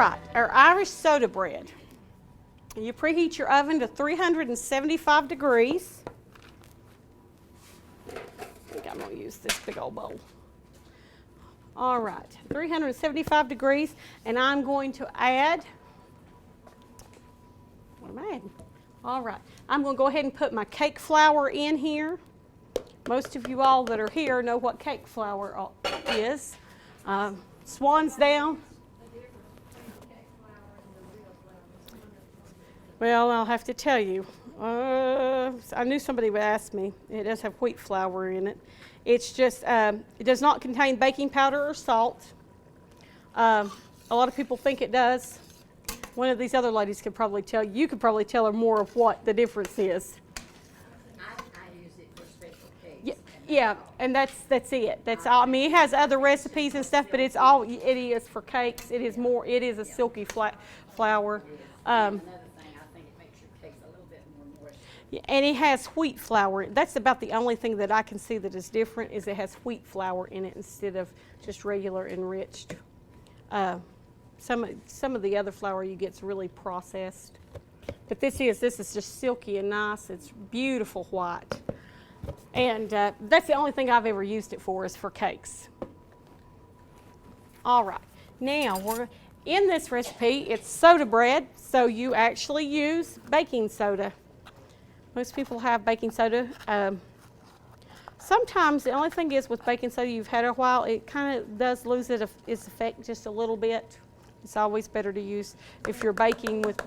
right, our Irish soda bread. You preheat your oven to 375 degrees. I think I'm going to use this big old bowl. All right, 375 degrees, and I'm going to add, what am I adding? All right, I'm going to go ahead and put my cake flour in here. Most of you all that are here know what cake flour is. Swan's down. Well, I'll have to tell you. I knew somebody would ask me. It does have wheat flour in it. It's just, it does not contain baking powder or salt. A lot of people think it does. One of these other ladies could probably tell you. You could probably tell her more of what the difference is. I use it for special cakes. Yeah, and that's it. That's all. I mean, it has other recipes and stuff, but it's all it is for cakes. It is more. It is a silky flour. Another thing, I think it makes your cakes a little bit more moist. Yeah, and it has wheat flour. That's about the only thing that I can see that is different, is it has wheat flour in it instead of just regular enriched. Some of the other flour you get is really processed, but this is just silky and nice. It's beautiful white, and that's the only thing I've ever used it for, is for cakes. All right, now we're in this recipe. It's soda bread, so you actually use baking soda. Most people have baking soda. Sometimes the only thing is with baking soda, you've had it a while, it kind of does lose its effect just a little bit. It's always better to use if you're baking with.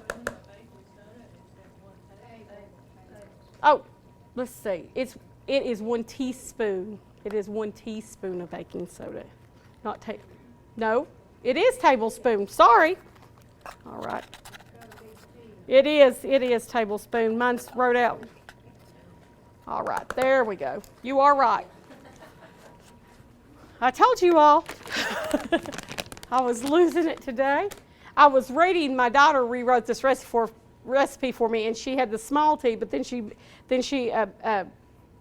Oh, let's see. It is 1 teaspoon. It is 1 teaspoon of baking soda. No, it is tablespoon. Sorry. All right. It is tablespoon. Mine's wrote out. All right, there we go. You are right. I told you all. I was losing it today. I was reading, my daughter rewrote this recipe for me, and she had the small t, but then she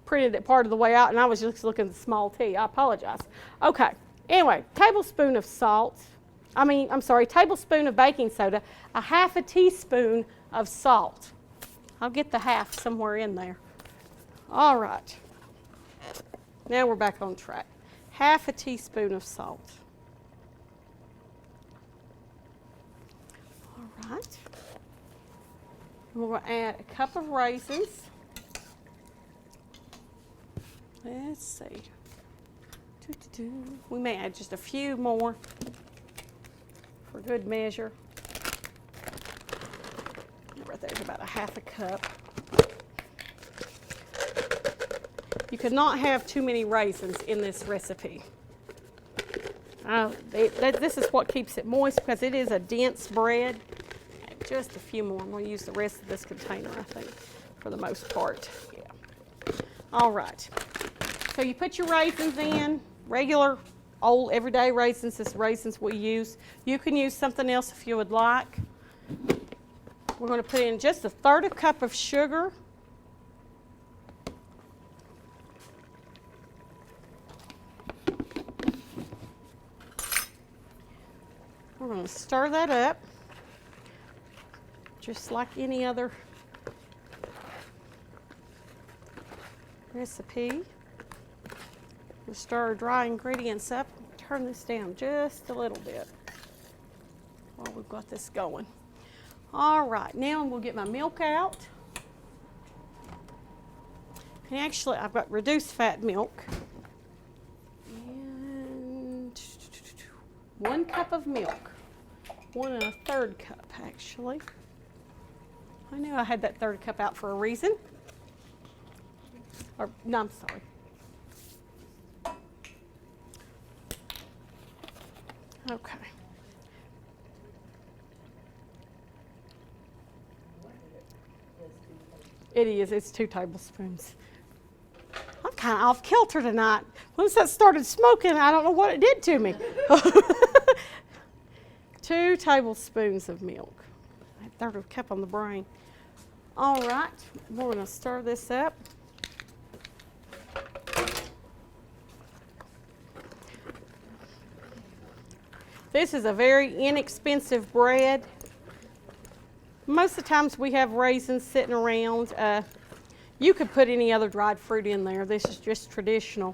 printed it part of the way out, and I was just looking at the small t. I apologize. Okay, anyway, tablespoon of salt. Tablespoon of baking soda, a 1/2 teaspoon of salt. I'll get the half somewhere in there. All right. Now we're back on track. 1/2 teaspoon of salt. All right. And we're going to add a cup of raisins. Let's see. We may add just a few more for good measure. Right there's about a 1/2 cup. You cannot have too many raisins in this recipe. This is what keeps it moist, because it is a dense bread. Just a few more. I'm going to use the rest of this container, I think, for the most part. Yeah. All right. So you put your raisins in, regular, old, everyday raisins. This raisins we use. You can use something else if you would like. We're going to put in just 1/3 cup of sugar. We're going to stir that up, just like any other recipe. We'll stir our dry ingredients up. Turn this down just a little bit while we've got this going. All right, now we'll get my milk out. And actually, I've got reduced fat milk. And 1 cup of milk. 1 1/3 cup, actually. I knew I had that 1/3 cup out for a reason. No, I'm sorry. Okay. It is. It's 2 tablespoons. I'm kind of off kilter tonight. Once that started smoking, I don't know what it did to me. 2 tablespoons of milk. I had 1/3 cup on the brain. All right, we're going to stir this up. This is a very inexpensive bread. Most of the times we have raisins sitting around. You could put any other dried fruit in there. This is just traditional.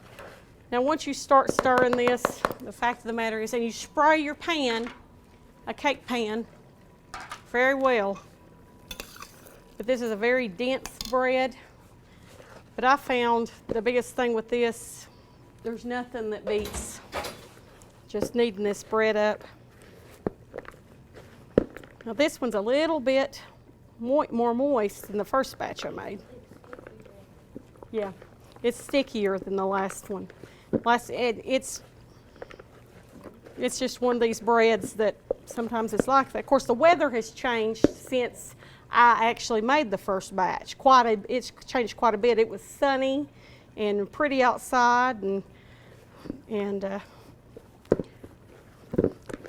Now once you start stirring this, the fact of the matter is, and you spray your pan, a cake pan, very well. But this is a very dense bread. But I found the biggest thing with this, there's nothing that beats just kneading this bread up. Now this one's a little bit more moist than the first batch I made. Yeah, it's stickier than the last one. It's just one of these breads that sometimes it's like that. Of course, the weather has changed since I actually made the first batch. It's changed quite a bit. It was sunny and pretty outside, and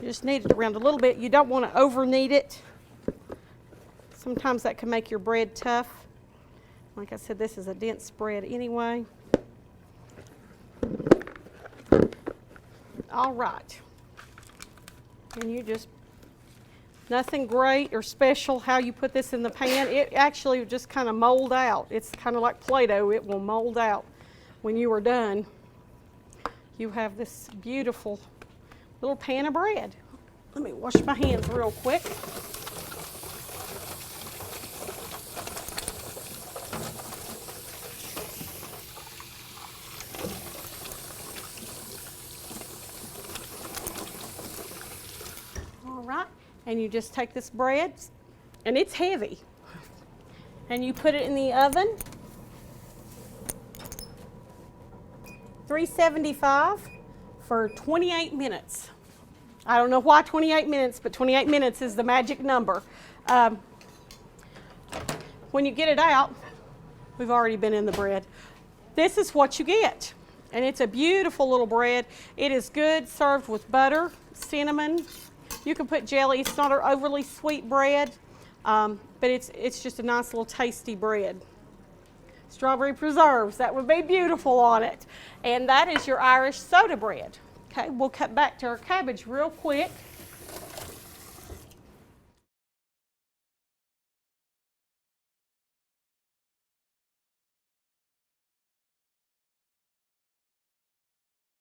you just knead it around a little bit. You don't want to over knead it. Sometimes that can make your bread tough. Like I said, this is a dense bread anyway. All right. And you just, nothing great or special how you put this in the pan. It actually just kind of mold out. It's kind of like Play-Doh. It will mold out when you are done. You have this beautiful little pan of bread. Let me wash my hands real quick. All right, and you just take this bread, and it's heavy, and you put it in the oven, 375 for 28 minutes. I don't know why 28 minutes, but 28 minutes is the magic number. When you get it out, we've already been in the bread. This is what you get, and it's a beautiful little bread. It is good served with butter, cinnamon. You can put jelly. It's not an overly sweet bread, but it's just a nice little tasty bread. Strawberry preserves, that would be beautiful on it. And that is your Irish soda bread. Okay, we'll cut back to our cabbage real quick.